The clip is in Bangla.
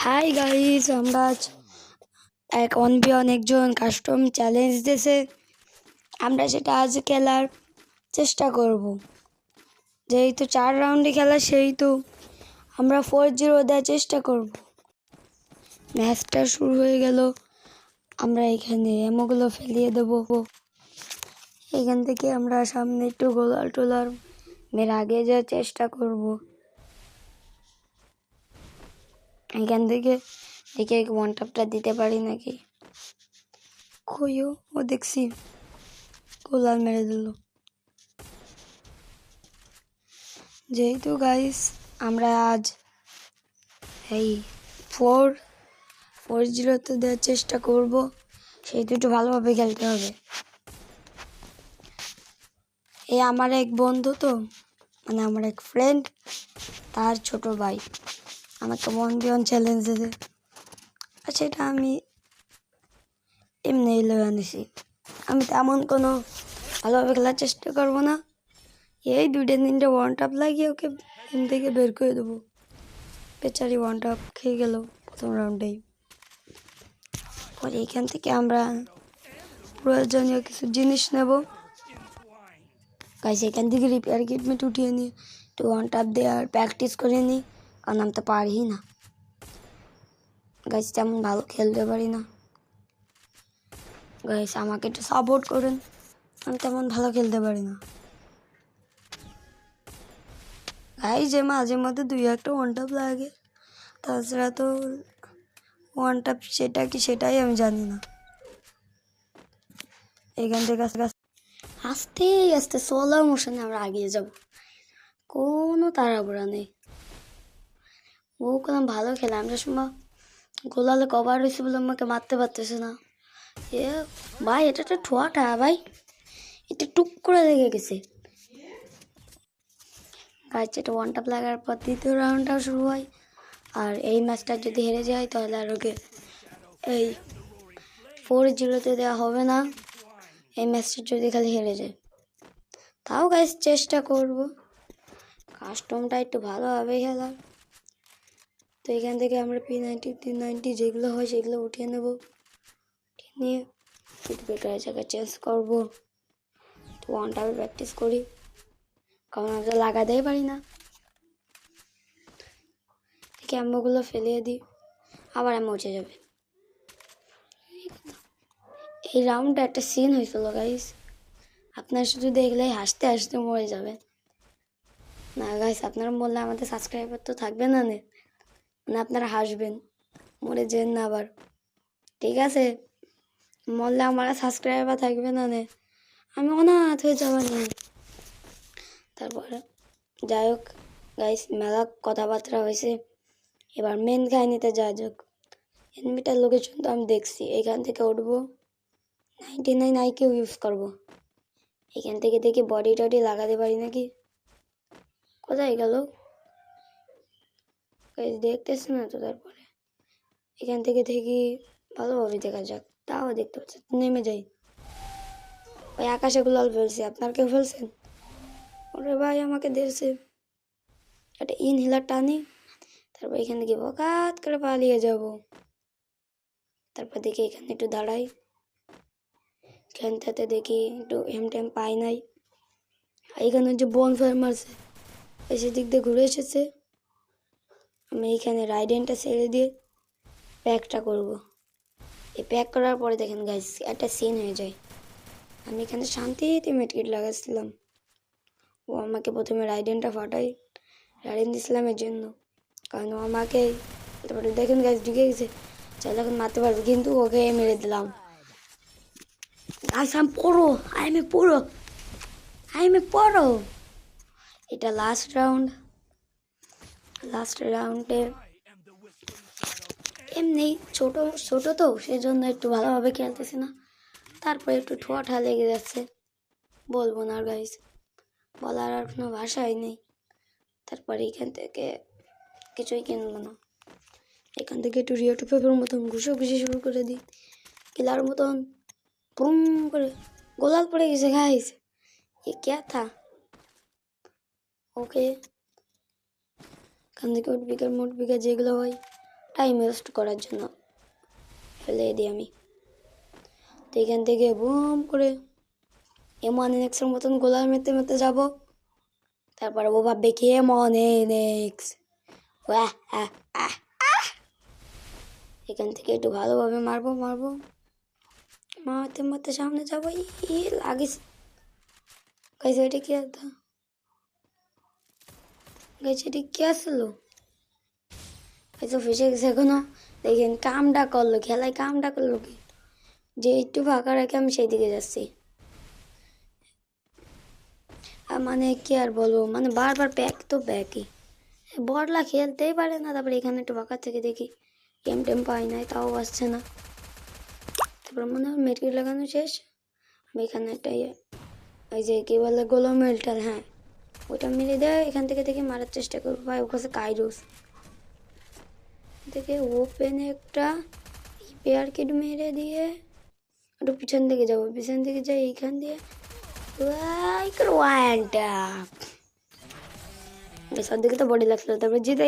হাই গাইস, আমরা আজ এক একজন কাস্টম চ্যালেঞ্জ দিয়েছে। আমরা সেটা আজ খেলার চেষ্টা করব। যেহেতু 4 রাউন্ডে খেলা, সেহেতু আমরা 4-0 দেওয়ার চেষ্টা করব। ম্যাচটা শুরু হয়ে গেল। আমরা এখানে এমোগুলো ফেলিয়ে দেব। এখান থেকে আমরা সামনে একটু গোলাল টোলার মেরে আগে যাওয়ার চেষ্টা করব। এখান থেকে দেখে ওয়ান টপটা দিতে পারি নাকি। কইও ও দেখছি গোলাল মেরে দিল। যেহেতু গাইস আমরা আজ এই 4-0 দেওয়ার চেষ্টা করব, সেহেতু একটু ভালোভাবে খেলতে হবে। এই আমার এক বন্ধু, তো মানে আমার এক ফ্রেন্ড, তার ছোট ভাই আমাকে 1v1 চ্যালেঞ্জ দিতে, আর সেটা আমি এমনি লয়ে আনিছি। আমি তেমন কোনো ভালোভাবে খেলার চেষ্টা করব না। এই 2-3 ওয়ান টপ লাগিয়ে ওকে গেম থেকে বের করে দেবো। বেচারি ওয়ান টপ খেয়ে গেল প্রথম রাউন্ডেই। পরে এখান থেকে আমরা প্রয়োজনীয় কিছু জিনিস নেব। গাইস এখান থেকে রিপেয়ার কিট উঠিয়ে নিই, একটু ওয়ান টপ দেওয়ার প্র্যাকটিস করে নিই, কারণ আমি তো পারি না। গাইস তেমন ভালো খেলতে পারি না। গাইস আমাকে একটু সাপোর্ট করেন, আমি তেমন ভালো খেলতে পারি না। গাইস যে মাঝে মধ্যে 2-1 ওয়ান টপ লাগে, তাছাড়া তো ওয়ান টপ সেটা কি সেটাই আমি জানি না। এখান থেকে আস্তে আস্তে স্লো মোশনে আমরা এগিয়ে যাব, কোনো তাড়াহুড়া নেই। ও কোনো ভালো খেলে, আমরা সময় গোলালে কভার হয়েছে বলে আমাকে মারতে পারতেছে না। এ ভাই, এটা তো ঠোয়াটা ভাই, এটা টুক করে লেগে গেছে। গাছ এটা ওয়ান টপ লাগার পর দ্বিতীয় রাউন্ডটাও শুরু হয়। আর এই ম্যাচটা যদি হেরে যায় তাহলে আর ওকে এই 4-0 দেওয়া হবে না, এই ম্যাচটা যদি খালি হেরে যায়। তাও গাইস চেষ্টা করব কাস্টমটা একটু ভালোভাবে খেলার। তো এখান থেকে আমরা P90 390 যেগুলো হয় সেগুলো উঠিয়ে নেব, নিয়ে একটু বেকার জায়গায় চেঞ্জ করবো। তো ওয়ান টপে প্র্যাকটিস করি, কারণ আমরা লাগাতেই পারি না। ক্যাম্বোগুলো ফেলিয়ে দিই, আবার আমি উঠে যাবে। এই রাউন্ডটা একটা সিন হয়েছিল গাইস, আপনারা শুধু দেখলেই হাসতে হাসতে মরে যাবে না। গাইস আপনারা বললে আমাদের সাবস্ক্রাইবার তো থাকবে না, মানে আপনারা হাসবেন, মরে যেন না আবার। ঠিক আছে, মরলে আমার সাবস্ক্রাইবার থাকবে না, আমি অনাথ হয়ে যাবো না। তারপরে যাই হোক গাইস, মেলা কথাবার্তা হয়েছে, এবার মেন কাহিনীতে যাওয়া যাক। এনিমিটার লোকেশন তো আমি দেখছি, এখান থেকে উঠবো, 99 IQ ইউজ করবো। এখান থেকে দেখি বডি টডি লাগাতে পারি নাকি। কোথায় গেল দেখতেছি না তো। তারপরে এখান থেকে দেখি ভালোভাবে দেখা যাক, তাও দেখতে পাচ্ছি। নেমে যাই, ওই আকাশে গুলাল ফেলছে। আপনার কেউ ফেলছেন? ওরে ভাই আমাকে দিয়েছে একটা ইনহেলার টানি, তারপর এখান থেকে বকাত করে পালিয়ে যাব। তারপর দেখি এখানে একটু দাঁড়াই, এখানটাতে দেখি একটু হেমটেম পাই নাই। এখানে যে বন ফায়ার মারছে, এসে দিক দিয়ে ঘুরে এসেছে। আমি এইখানে রাইডেনটা ছেড়ে দিয়ে প্যাকটা করব। এই প্যাক করার পরে দেখেন গাইস একটা সিন হয়ে যায়। আমি এখানে শান্তিতে মেডকিট লাগাচ্ছিলাম, ও আমাকে প্রথমে রাইডেনটা ফাটাই, রাইডেন দিছিলাম এর জন্য, কারণ ও আমাকে, তারপরে দেখেন গাইস ঢুকে গেছে, চাইলে এখন মারতে পারবে, কিন্তু ওকে মেরে দিলাম। Guys I M A pro. এটা লাস্ট রাউন্ডে এমনি ছোট ছোট তো সেজন্য একটু ভালোভাবে খেলতেছে না, তারপরে একটু ঠোঁটা লেগে যাচ্ছে, বলবো না গাইস, বলার আর কোনো ভাষাই নেই। তারপরে এখান থেকে কিছুই কিনবো না, এখান থেকে একটু রিও টুপের মতন ঘুষি শুরু করে দিই, কিলার মতন পুরুম করে গোলাল পড়ে গেছে গাইস। এ ক্যা থা? ওকে এখান থেকে মোট বিঘা যেগুলো হয় টাইম ওয়েস্ট করার জন্য ফেলে দিই আমি। তো এখান থেকে বুম করে M1NX-এর মতন গোলা মেরতে মেরতে যাবো। তারপরে ও ভাববে কি M1NX। এখান থেকে একটু ভালোভাবে মারবো মারতে মারতে সামনে যাবো। লাগিস গাইস, এটা কি একটা গাইস, এটা কি আসলো গাইস? ফেসে গেছে এখনো। দেখেন কামটা করলো, খেলায় কামটা করলো কি, যে একটু ফাঁকা রেখে আমি সেই দিকে যাচ্ছি। আর মানে কি আর বলবো, মানে বারবার ব্যাক তো ব্যাকই, বড়লা খেলতেই পারে না। তারপরে এখানে একটু ফাঁকা থেকে দেখি টেম পাই নাই, তাও আসছে না। তারপর মনে হয় মেট্রিক লাগানো শেষ। আমি এখানে একটা ওই যে কি বলে গোলো মেলটাল, হ্যাঁ ওইটা মেরে দেয়। এখান থেকে দেখে মারার চেষ্টা করবো। ভাই ওখানে কাইরোস থেকে ওপেনে একটা পেয়ার কিট মেরে দিয়ে একটু পিছন দিকে যাবো। পিছন দিকে যাই এইখান দিয়ে সব দিকে তো বডি লাগছিল। তারপরে জিতে